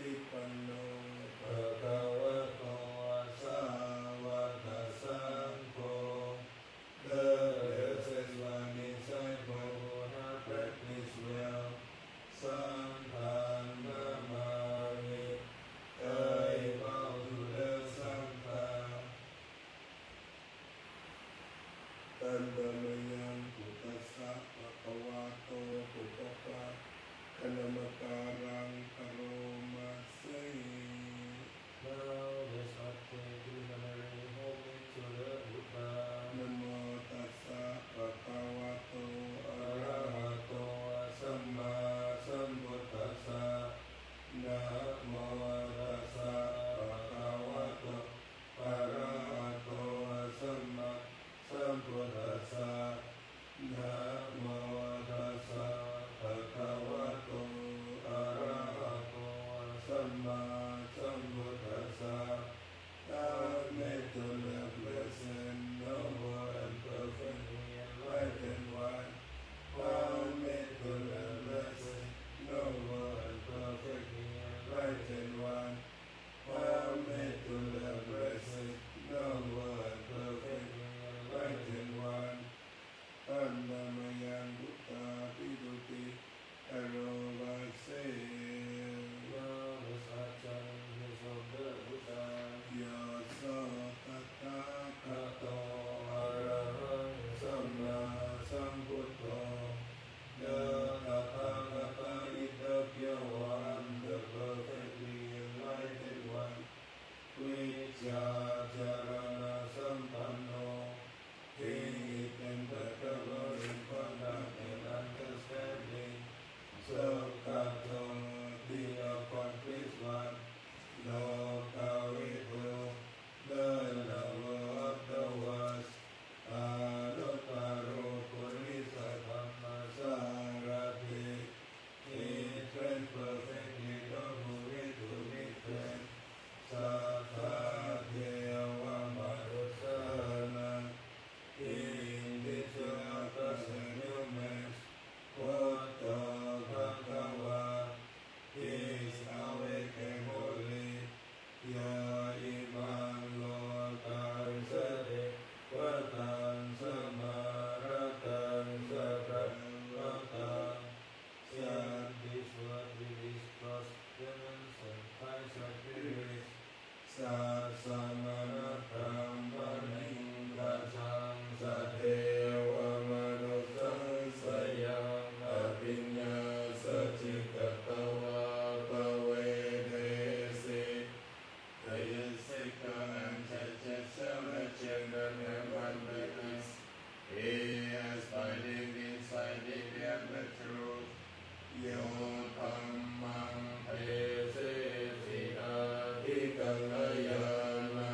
ติปันโนภะ ภะคะวะโตสาวกสังโฆ The Testimonies I have practiced well. Santanamami, I bow to the Sangha. ตันตมยังพุทธัสสะภะคะวะโตปุพพะคณมการังคโรมาเส Now let's all take preliminary homage to the Buddha. นะโมตัสสะภะคะวะโตอะ อะ ระ ระ หะ หะ โต โตสัมมาสัมพุทธัสสะ นะโมตัสสะภะคะวะโตอะระหะโตสัมมาสัมพุทธัสสะนะโมตัสสะภะคะวะโตอะระหะโตสัมมาสัมพุทธัสสะ May to the blessed, noble and perfect, enlightened one. Amen to the blessed, noble and perfect, enlightened one. Amen to the blessed, noble and perfect, enlightened one. Annamayan Buddha Piduti Arovase. Now let's all chant the names of the Buddha. Yasa Tata พระโต Kato อะระหังสั สั ม ม มา มาสัมพุทโธ The The Tathagata is the pure one, the perfectly enlightened one. Vijayarana Sampanno, he is impeccable in conduct and understanding. Sakato, the accomplished one. Lokavidu, the lover of the world. Aruttaro Purisa Dhamma Sarati, he trained perfectly those who wish to be trained. Sattva-deva Marusana, he individual others and humans. Koto Bhagava, he is awake and holy. Ya imam lokan sade, vatan samaratan sabravatan. Chant this word with his cross demons and pies of spirits. Sasamatam Maningvajam Sadeva Manusam Sayam Apinya Sachikatawa Pavedesi. The Yasika and Chachasama children have one witness. He is finding inside the truth. Yo Dhammang Pese Sita Hikalayana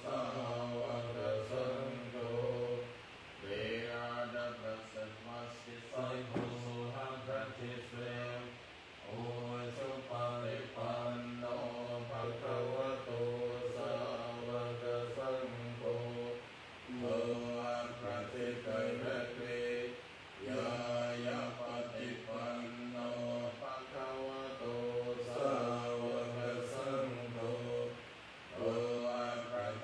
สาวกสังโฆเวราดาปัสสมัสสิสัยโฆหังคัจฉิเสโอสุปาริปันโนภะคะวะโตสาวกสังโฆโมอะระติไกรเกยายาปฏิปันโนภะคะวะโตสาวกสังโฆโมอะระ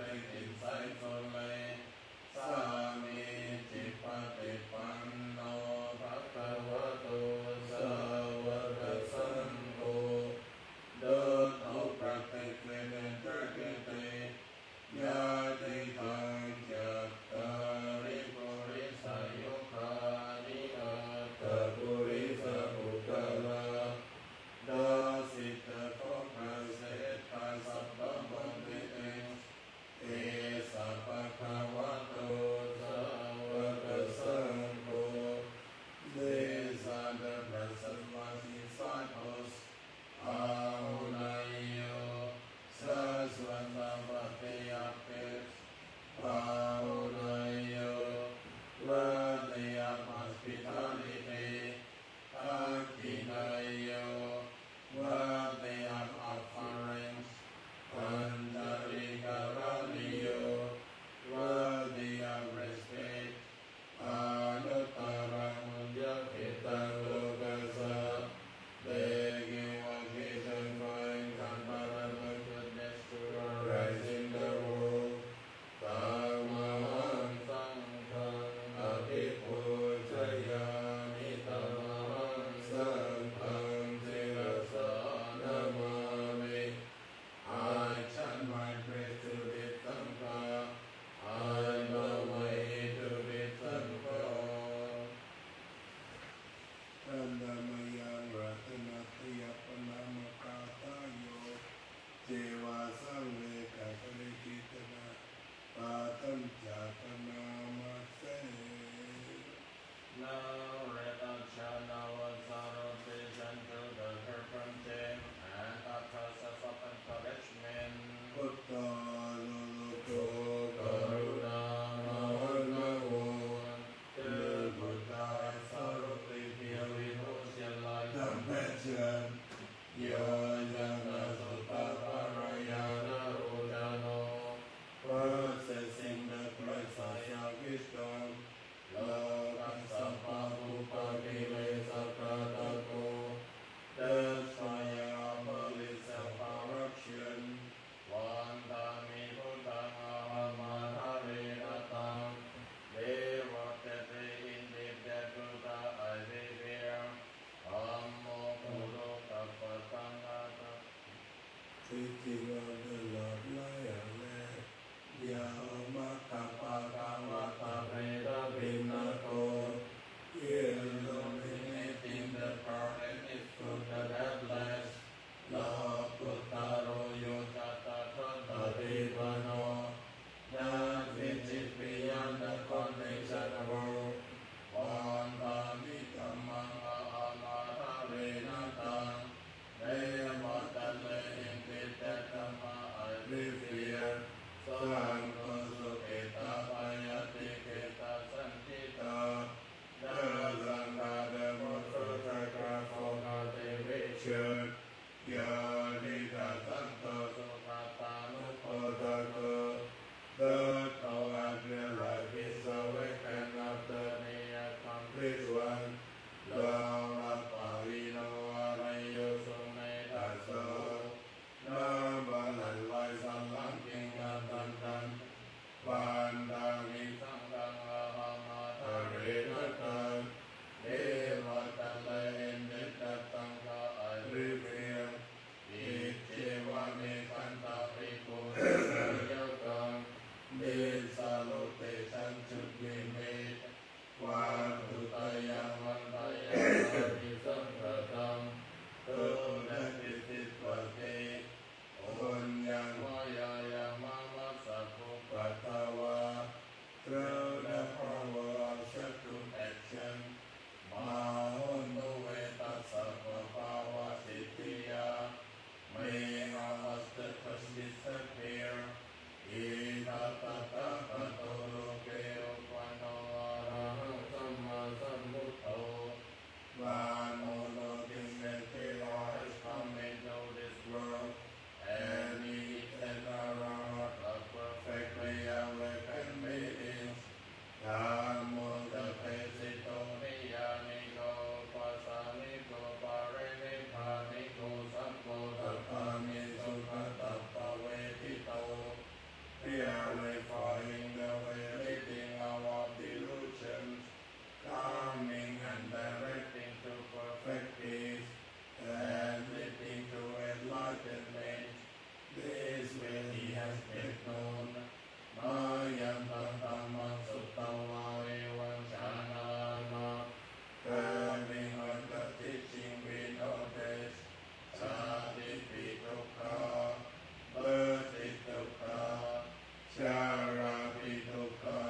ชาราปิทุกขา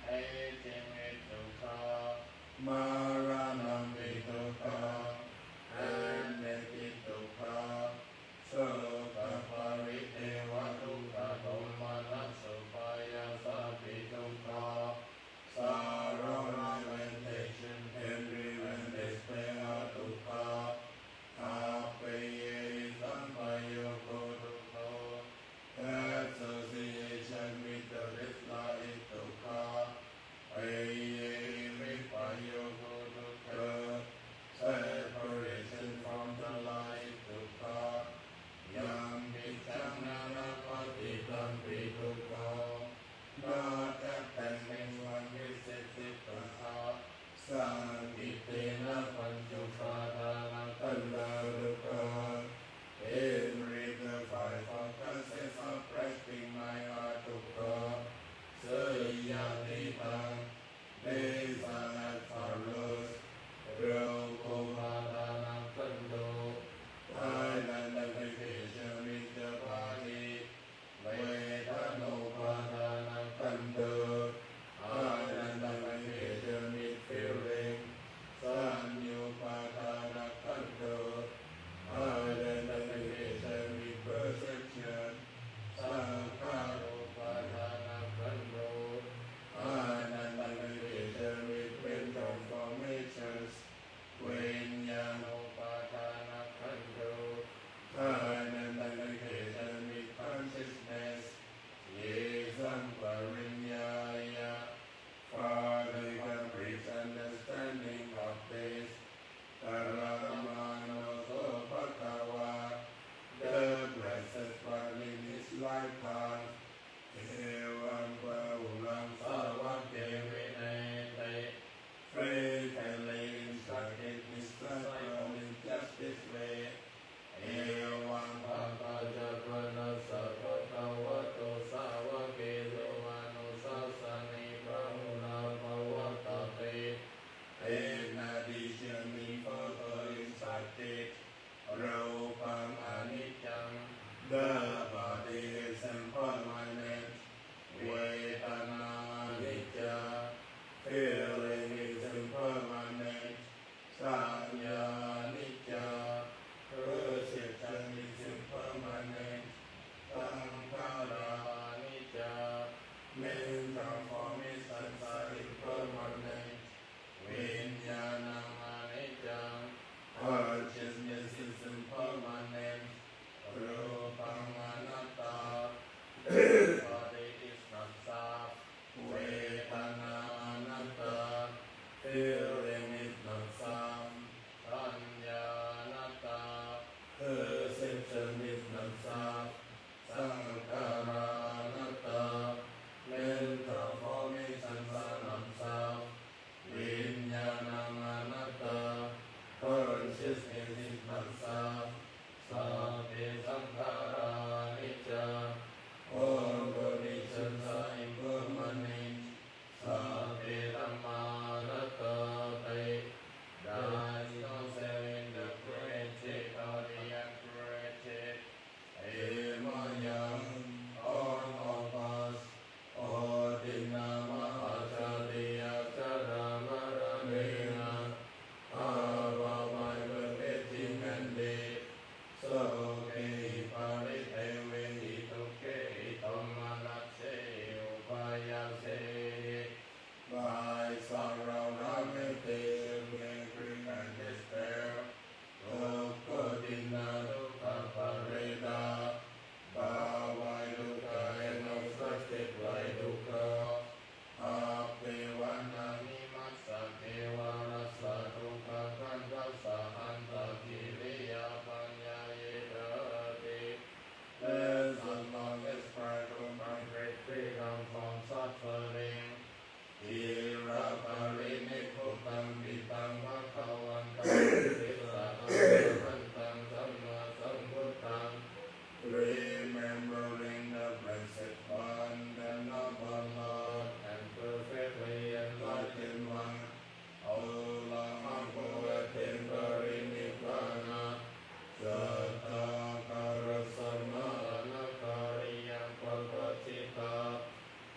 เอจิมิทุกขา มารานังปิทุกขา เอเนติทุกขาโสกปาริเทวทุกขโทมานัสสุปายาสาปิทุกขาสารนาเวนเทชันเฮนรีเวนเดสเปอาทุกขาอาเปเยสัมปโยโกทุกข Association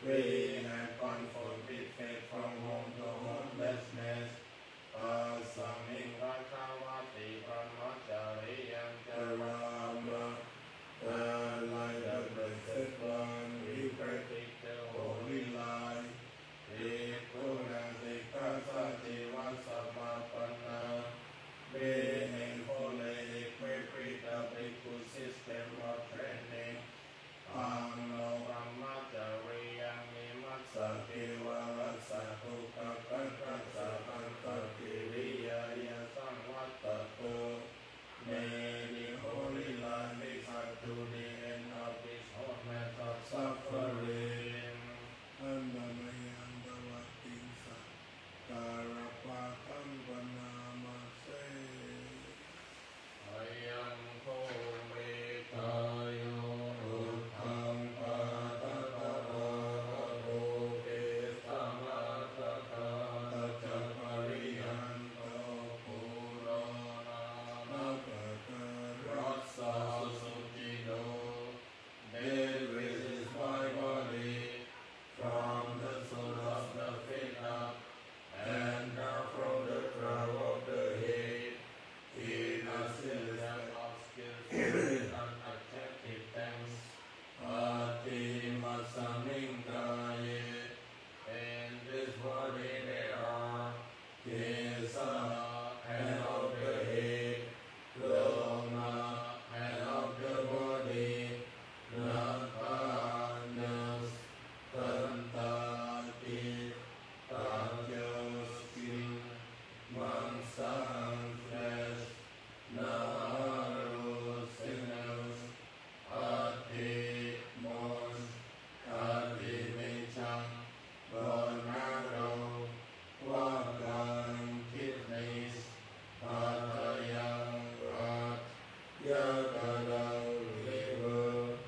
We have gone for faith from home to homelessness. Asaming Rakawati Brahmachariyam Charama. Like the blessed one, we practice the holy life. Being fully equipped with a bhikkhu system of training, Amno Brahmacharya Mimatsati Varasatu Kakakakakakakiriya Samvatatu. May the holy life be up to the end of this moment of suffering. Andamayandavatisa Karapatam Vanamase Ayam Kome Tayo Utham Patataro Kesamataka Tachapariyanto Purana Rasa Suchido. There is my body from the soul of the feet up and down from the crown of the head. In a system of skillful and attractive things, Ati Masaming Kaye. In this body there are Kesa and of the head, Loma and of the body, Nakanas, Tantati, Tajos, skin, Mangsang, flesh, Naru, sinews, Ati, bones, Ati, Michang, bone marrow, Wagang, kidneys, Patayang, rat, Yakadang, liver,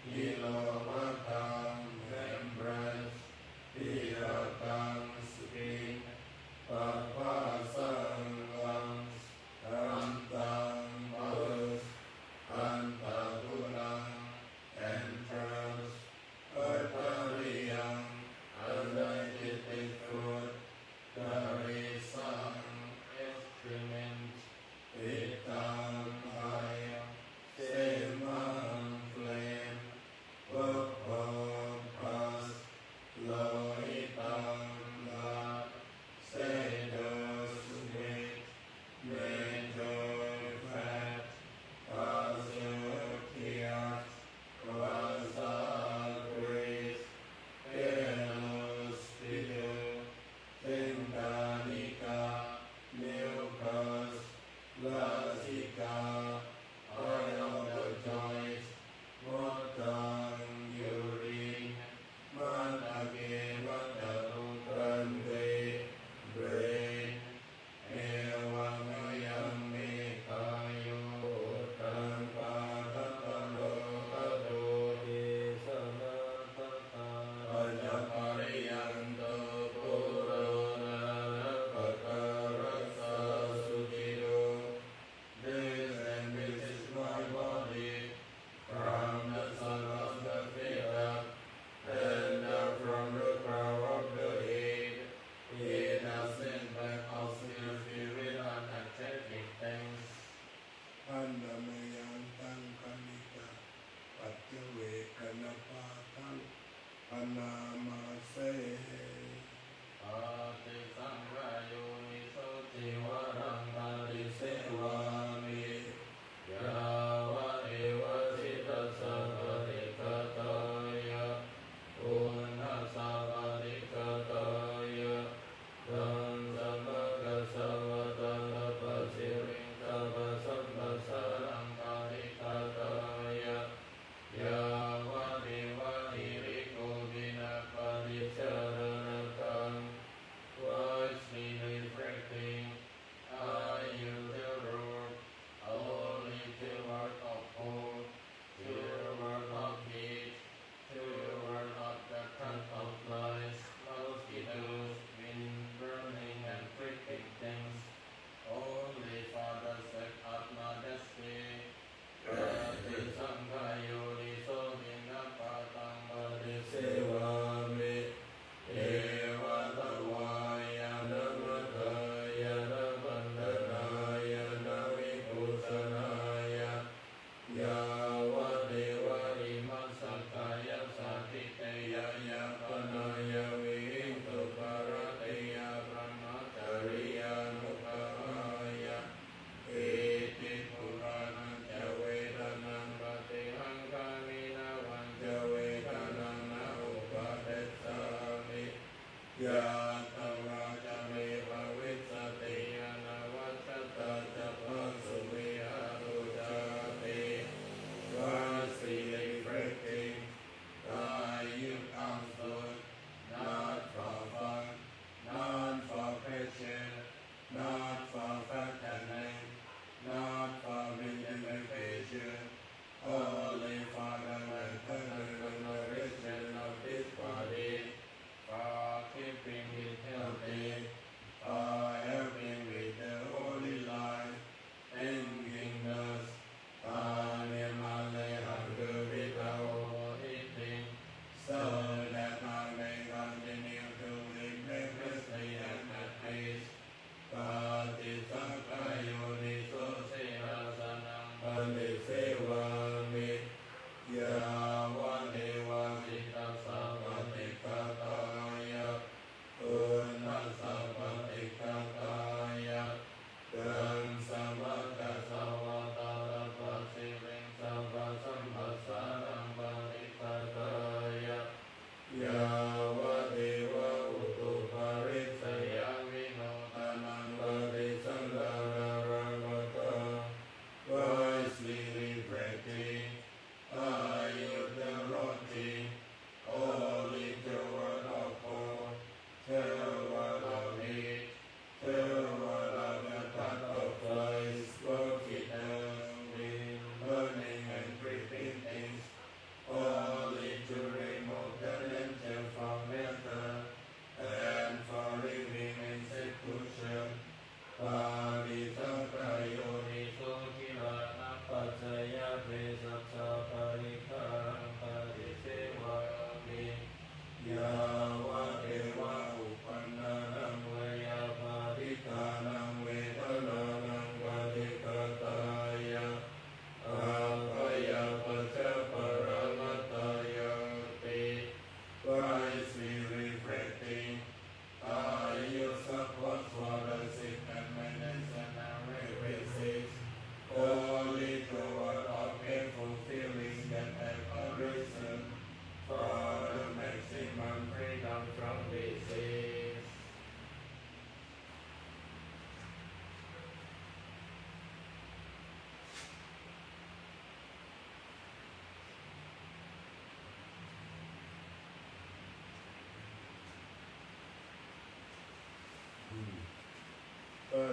Kilomatang, membranes, Pirakang, skin, Papasang, lungs, Rantang, bowels, Antatulang, entrails, Arteriyang, digestive food, Karisang, excrement, Pitang, fire, Semang, flame, Vapor, pus, Loitang, blood, Sedus, meat, Major, fat, Azutiat, Vasal, grease, Pelus, spittle, Tindanica, mucus, Lasica, oil of the joints, Motang, urine, Matake, Matarutrande, brain, Evamayam Mekayo, Tampatatalo, Adoti, Sanatata, Ajapariyanto, Purana, Kakarasa, Sujido. This and this is my body, from the sun of the feet up, and from the crown of the head. It has been back of spirit and attractive things. Andamayantam Kanika Patyavekanapatam Anamase Ati Sangayo Nisoti Varangari Sevami Yava Eva Sita Savadi Kataya Una Savadi Kataya Dandamaga Savadana Pasiring Tavasambasarang Kari Kataya Yava Deva Iriko Vina Paditya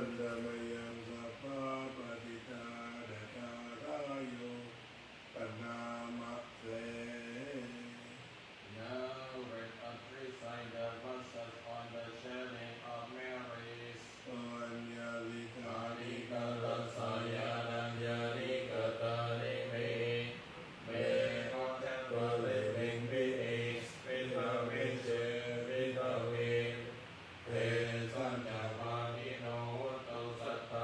นดามยังสัพพะปฏิตาเดตารายุปนามะเส Now read a three-side verses on the shedding of Mary's ปัญญาลิกา Adhikara Sayadanyarikatari me not ever living beings without which without him Sanyamani no to satta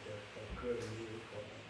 จะเคลื่อนนี้ก่อน